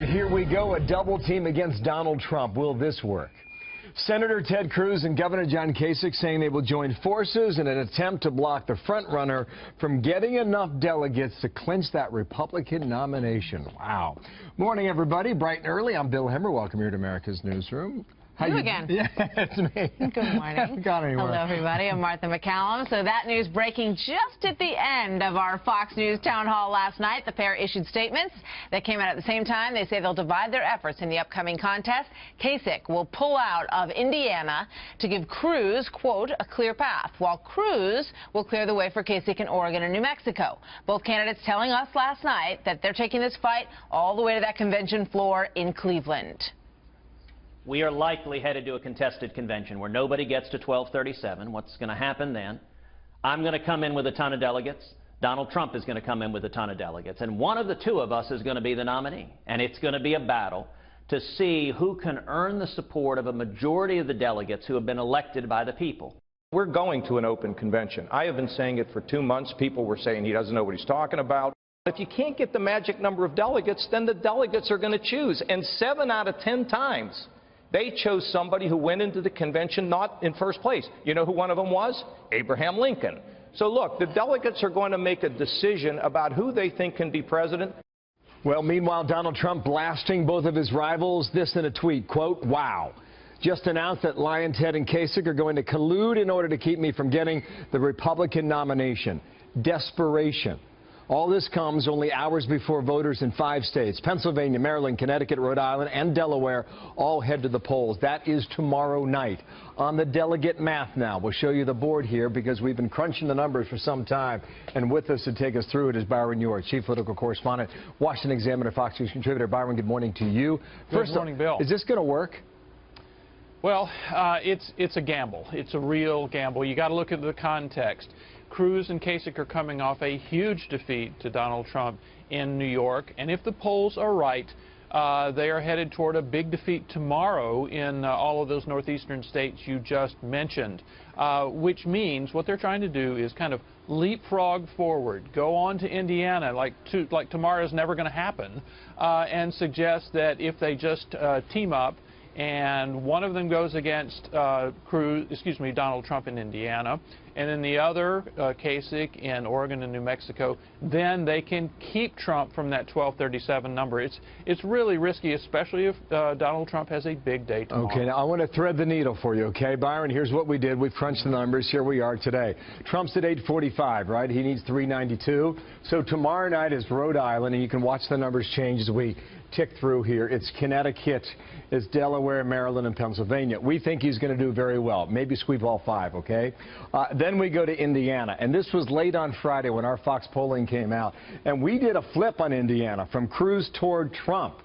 Here we go, a double team against Donald Trump. Will this work? Senator Ted Cruz and Governor John Kasich saying they will join forces in an attempt to block the frontrunner from getting enough delegates to clinch that Republican nomination. Wow. Morning, everybody. Bright and early. I'm Bill Hemmer. Welcome here to America's Newsroom. How you again? Yeah, it's me. Good morning. Hello, everybody. I'm Martha McCallum. So that news breaking just at the end of our Fox News town hall last night. The pair issued statements that came out at the same time. They say they'll divide their efforts in the upcoming contest. Kasich will pull out of Indiana to give Cruz, quote, a clear path, while Cruz will clear the way for Kasich in Oregon and New Mexico. Both candidates telling us last night that they're taking this fight all the way to that convention floor in Cleveland. We are likely headed to a contested convention where nobody gets to 1237. What's going to happen then? I'm going to come in with a ton of delegates. Donald Trump is going to come in with a ton of delegates. And one of the two of us is going to be the nominee. And it's going to be a battle to see who can earn the support of a majority of the delegates who have been elected by the people. We're going to an open convention. I have been saying it for 2 months. People were saying he doesn't know what he's talking about. If you can't get the magic number of delegates, then the delegates are going to choose. And 7 out of 10 times, they chose somebody who went into the convention not in first place. You know who one of them was? Abraham Lincoln. So look, the delegates are going to make a decision about who they think can be president. Well, meanwhile, Donald Trump blasting both of his rivals. This in a tweet, quote, wow. Just announced that Lion, Ted, and Kasich are going to collude in order to keep me from getting the Republican nomination. Desperation. All this comes only hours before voters in 5 states, Pennsylvania, Maryland, Connecticut, Rhode Island, and Delaware, all head to the polls. That is tomorrow night. On the delegate math now, we'll show you the board here because we've been crunching the numbers for some time. And with us to take us through it is Byron York, Chief Political Correspondent, Washington Examiner, Fox News contributor. Byron, good morning to you. Good morning, Bill. Is this going to work? Well, it's a gamble. It's a real gamble. You got to look at the context. Cruz and Kasich are coming off a huge defeat to Donald Trump in New York, and if the polls are right, they are headed toward a big defeat tomorrow in all of those northeastern states you just mentioned, which means what they're trying to do is kind of leapfrog forward, go on to Indiana like tomorrow's never going to happen, and suggest that if they just team up and one of them goes against Donald Trump in Indiana, and then the other, Kasich, in Oregon and New Mexico, then they can keep Trump from that 1237 number. It's really risky, especially if Donald Trump has a big day tomorrow. Okay, now I want to thread the needle for you, okay, Byron? Here's what we did. We've crunched the numbers. Here we are today. Trump's at 845, right? He needs 392. So tomorrow night is Rhode Island, and you can watch the numbers change as we tick through here. It's Connecticut, it's Delaware, Maryland, and Pennsylvania. We think he's going to do very well. Maybe sweep all 5, okay? Then we go to Indiana, and this was late on Friday when our Fox polling came out, and we did a flip on Indiana from Cruz toward Trump.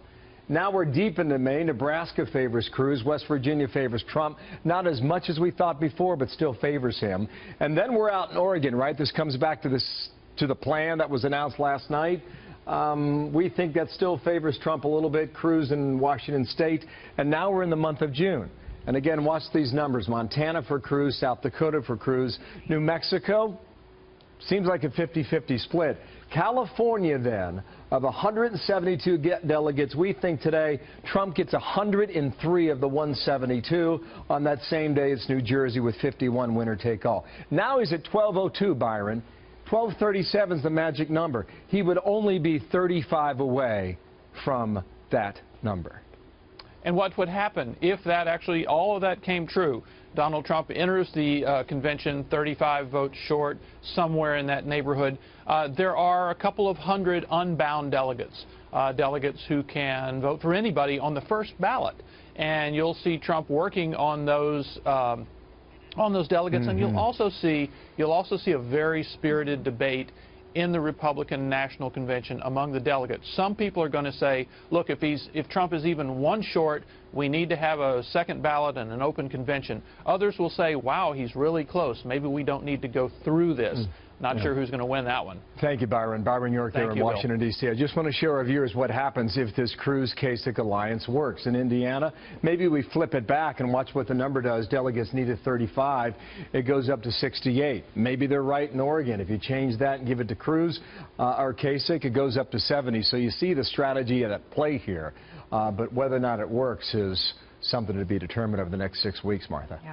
Now we're deep into May. Nebraska favors Cruz. West Virginia favors Trump. Not as much as we thought before, but still favors him. And then we're out in Oregon, right? This comes back to the plan that was announced last night. We think that still favors Trump a little bit, Cruz in Washington State. And now we're in the month of June. And again, watch these numbers. Montana for Cruz, South Dakota for Cruz. New Mexico, seems like a 50-50 split. California, then, of 172 delegates, we think today Trump gets 103 of the 172. On that same day, it's New Jersey with 51, winner take all. Now he's at 1202, Byron. 1237 is the magic number. He would only be 35 away from that number. And what would happen if that actually, all of that came true? Donald Trump enters the convention 35 votes short, somewhere in that neighborhood. There are a couple of hundred unbound delegates, delegates who can vote for anybody on the first ballot. And you'll see Trump working on those delegates, and you'll also see a very spirited debate in the Republican National Convention among the delegates. Some people are going to say, look, if Trump is even 1 short, we need to have a second ballot and an open convention. Others will say, wow, he's really close. Maybe we don't need to go through this. Not sure who's going to win that one. Thank you, Byron. Byron York there in Washington, D.C. I just want to share our viewers what happens if this Cruz Kasich alliance works. In Indiana, maybe we flip it back and watch what the number does. Delegates needed 35. It goes up to 68. Maybe they're right in Oregon. If you change that and give it to Cruz or Kasich, it goes up to 70. So you see the strategy at play here. But whether or not it works is something to be determined over the next 6 weeks, Martha. Yeah.